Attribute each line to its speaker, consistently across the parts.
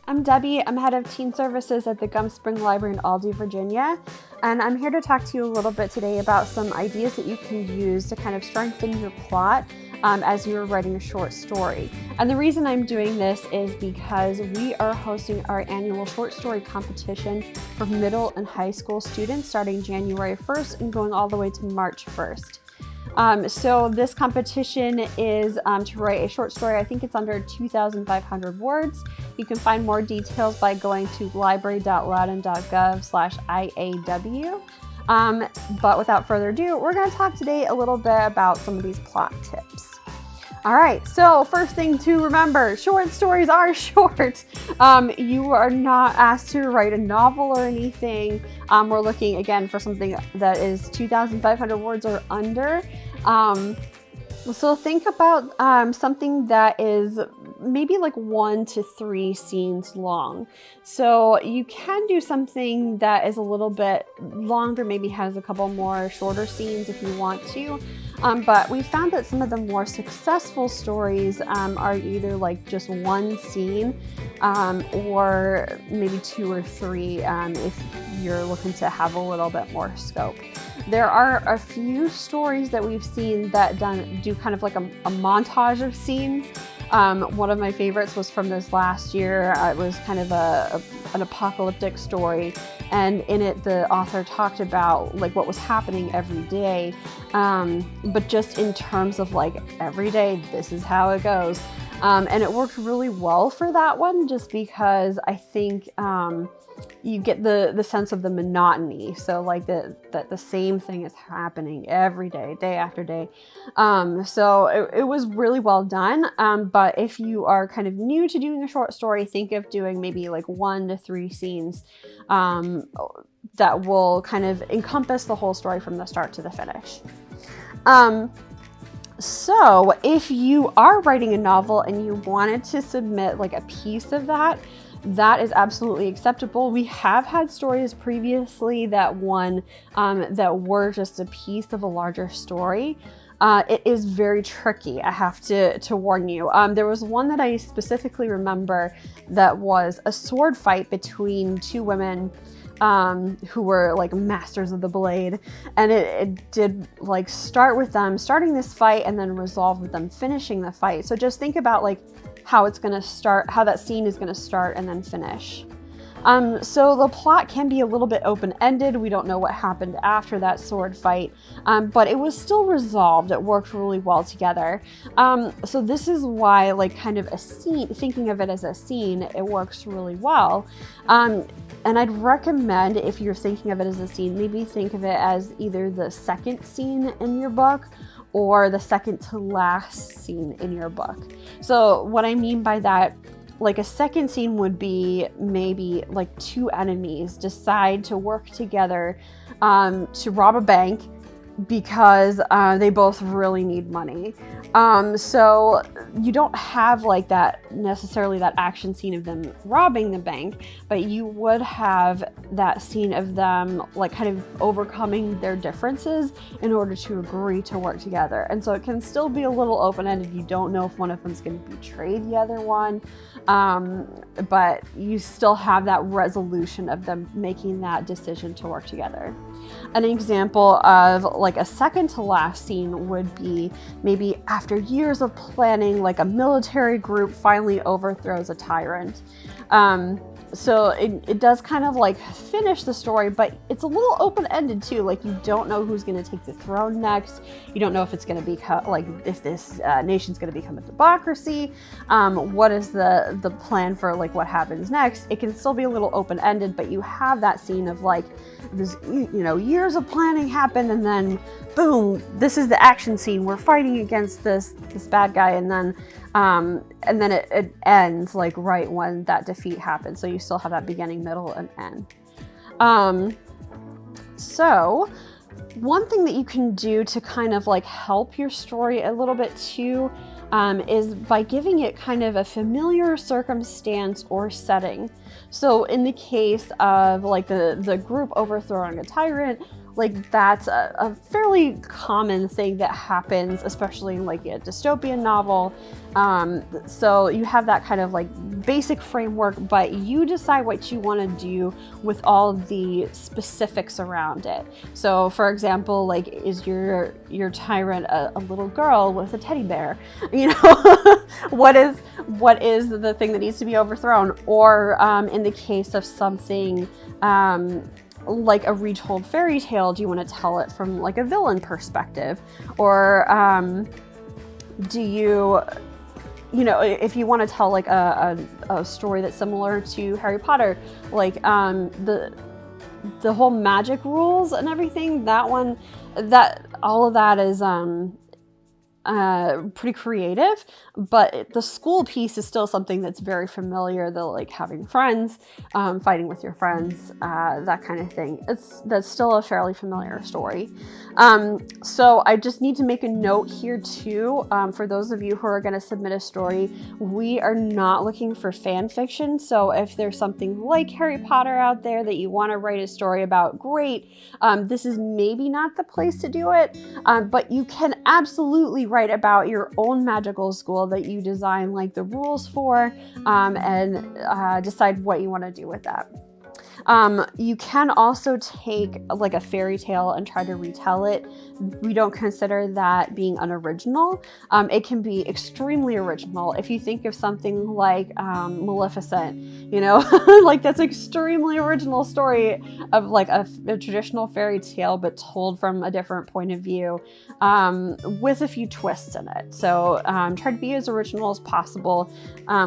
Speaker 1: I'm Debbie. I'm head of teen services at the Gum Spring Library in Aldie, Virginia. And I'm here to talk to you a little bit today about some ideas that you can use to kind of strengthen your plot as you're writing a short story. And the reason I'm doing this is because we are hosting our annual short story competition for middle and high school students starting January 1st and going all the way to March 1st. So this competition is to write a short story. I think it's under 2,500 words. You can find more details by going to library.loudoun.gov/IAW. But without further ado, we're going to talk today a little bit about some of these plot tips. All right, so first thing to remember, short stories are short. You are not asked to write a novel or anything. We're looking again for something that is 2,500 words or under. So think about something that is maybe like 1 to 3 scenes long. So you can do something that is a little bit longer, maybe has a couple more shorter scenes if you want to. But we found that some of the more successful stories are either like just 1 scene or maybe 2 or 3 if you're looking to have a little bit more scope. There are a few stories that we've seen that do kind of like a montage of scenes. One of my favorites was from this last year. It was kind of an apocalyptic story, and in it the author talked about like what was happening every day, but just in terms of like every day, this is how it goes. And it worked really well for that one just because I think you get the sense of the monotony. So like that the same thing is happening every day, day after day. So it was really well done. But if you are kind of new to doing a short story, think of doing maybe like 1 to 3 scenes that will kind of encompass the whole story from the start to the finish. So if you are writing a novel and you wanted to submit like a piece of that is absolutely acceptable. We have had stories previously that won that were just a piece of a larger story. It is very tricky, I have to warn you. There was one that I specifically remember that was a sword fight between 2 women who were like masters of the blade, and it did like start with them starting this fight and then resolve with them finishing the fight. So just think about like how it's going to start, how that scene is going to start and then finish. So the plot can be a little bit open-ended. We don't know what happened after that sword fight, but it was still resolved. It worked really well together. So this is why like kind of a scene, thinking of it as a scene, it works really well. And I'd recommend, if you're thinking of it as a scene, maybe think of it as either the second scene in your book or the second to last scene in your book. So what I mean by that, like a second scene would be maybe like 2 enemies decide to work together to rob a bank because they both really need money. So you don't have like that necessarily that action scene of them robbing the bank, but you would have that scene of them like kind of overcoming their differences in order to agree to work together. And so it can still be a little open-ended. You don't know if one of them is going to betray the other one, but you still have that resolution of them making that decision to work together. An example of like a second to last scene would be maybe after years of planning, like a military group finally overthrows a tyrant. So it does kind of like finish the story, but it's a little open-ended too. Like you don't know who's going to take the throne next. You don't know if it's going to become like if this nation's going to become a democracy. What is the plan for like what happens next? It can still be a little open-ended, but you have that scene of like this, years of planning happen, and then boom, this is the action scene. We're fighting against this bad guy, and then it ends like right when that defeat happens. So you still have that beginning, middle, and end. So one thing that you can do to kind of like help your story a little bit too is by giving it kind of a familiar circumstance or setting. So in the case of like the group overthrowing a tyrant, like that's a fairly common thing that happens, especially in like a dystopian novel. So you have that kind of like basic framework, but you decide what you want to do with all the specifics around it. So for example, like, is your tyrant a little girl with a teddy bear? You know, what is the thing that needs to be overthrown? Or in the case of something like a retold fairy tale, do you want to tell it from like a villain perspective? Or do you know, if you want to tell like a story that's similar to Harry Potter, like the whole magic rules and everything, that all of that is pretty creative, but the school piece is still something that's very familiar, the like having friends, fighting with your friends, that kind of thing. That's still a fairly familiar story. So I just need to make a note here too, for those of you who are going to submit a story, we are not looking for fan fiction. So if there's something like Harry Potter out there that you want to write a story about, great. This is maybe not the place to do it, but you can absolutely write about your own magical school that you design like the rules for, and decide what you want to do with that. You can also take like a fairy tale and try to retell it. We don't consider that being unoriginal. It can be extremely original. If you think of something like Maleficent, you know, like that's an extremely original story of like a traditional fairy tale, but told from a different point of view, with a few twists in it. So try to be as original as possible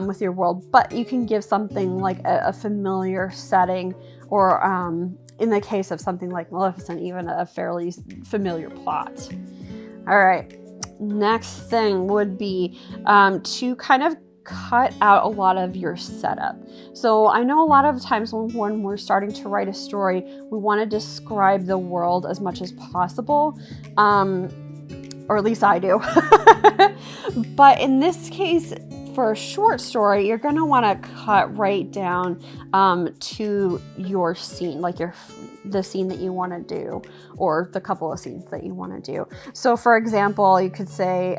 Speaker 1: with your world, but you can give something like a familiar setting, or in the case of something like Maleficent, even a fairly familiar plot. All right, next thing would be to kind of cut out a lot of your setup. So I know a lot of times when we're starting to write a story, we want to describe the world as much as possible, or at least I do. But in this case, for a short story, you're going to want to cut right down to your scene, like the scene that you want to do, or the couple of scenes that you want to do. So for example, you could say,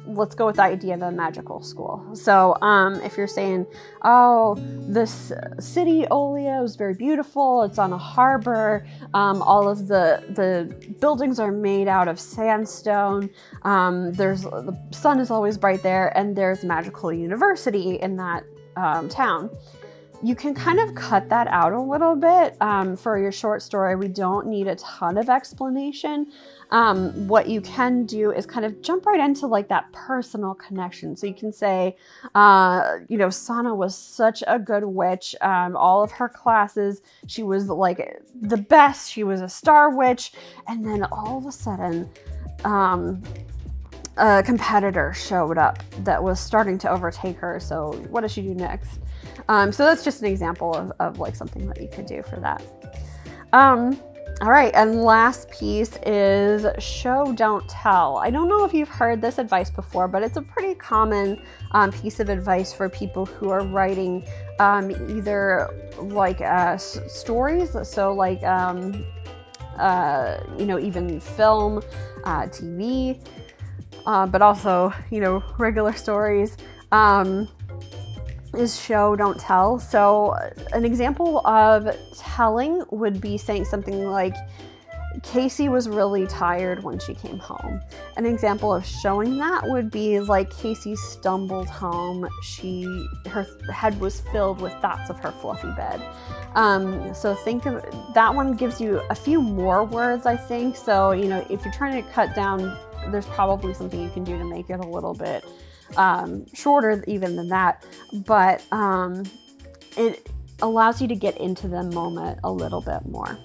Speaker 1: let's go with the idea of a magical school. So if you're saying, oh, this city, Olea, is very beautiful, it's on a harbor, all of the buildings are made out of sandstone, the sun is always bright there, and there's magical university in that town. You can kind of cut that out a little bit for your short story. We don't need a ton of explanation. What you can do is kind of jump right into like that personal connection. So you can say, you know, Sana was such a good witch. All of her classes, she was like the best. She was a star witch. And then all of a sudden, a competitor showed up that was starting to overtake her. So what does she do next? So that's just an example of like something that you could do for that. All right, and last piece is show, don't tell. I don't know if you've heard this advice before, but it's a pretty common piece of advice for people who are writing either like stories, so like you know, even film, TV, but also, you know, regular stories. Is show, don't tell. So an example of telling would be saying something like, Casey was really tired when she came home. An example of showing that would be like, Casey stumbled home. Her head was filled with thoughts of her fluffy bed. So think of that one, gives you a few more words, I think. So, you know, if you're trying to cut down, there's probably something you can do to make it a little bit shorter even than that, but it allows you to get into the moment a little bit more.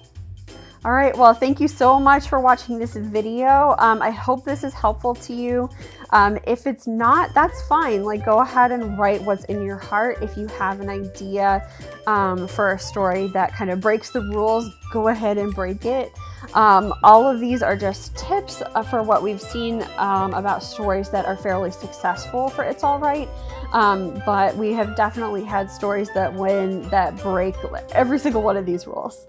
Speaker 1: All right, well, thank you so much for watching this video. I hope this is helpful to you. If it's not, that's fine. Like, go ahead and write what's in your heart. If you have an idea for a story that kind of breaks the rules, go ahead and break it. All of these are just tips for what we've seen about stories that are fairly successful for It's All Right. But we have definitely had stories that break every single one of these rules.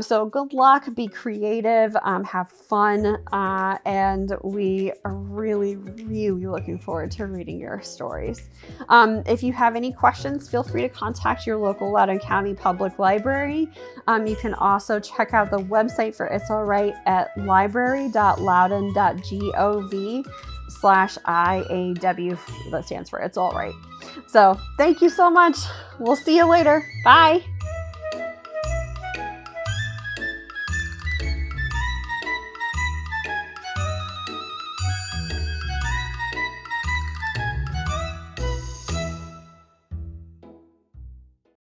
Speaker 1: So good luck, be creative, have fun, and we are really, really looking forward to reading your stories. If you have any questions, feel free to contact your local Loudoun County Public Library. You can also check out the website for It's All Right at library.loudoun.gov/IAW. That stands for It's All Right. So thank you so much. We'll see you later. Bye.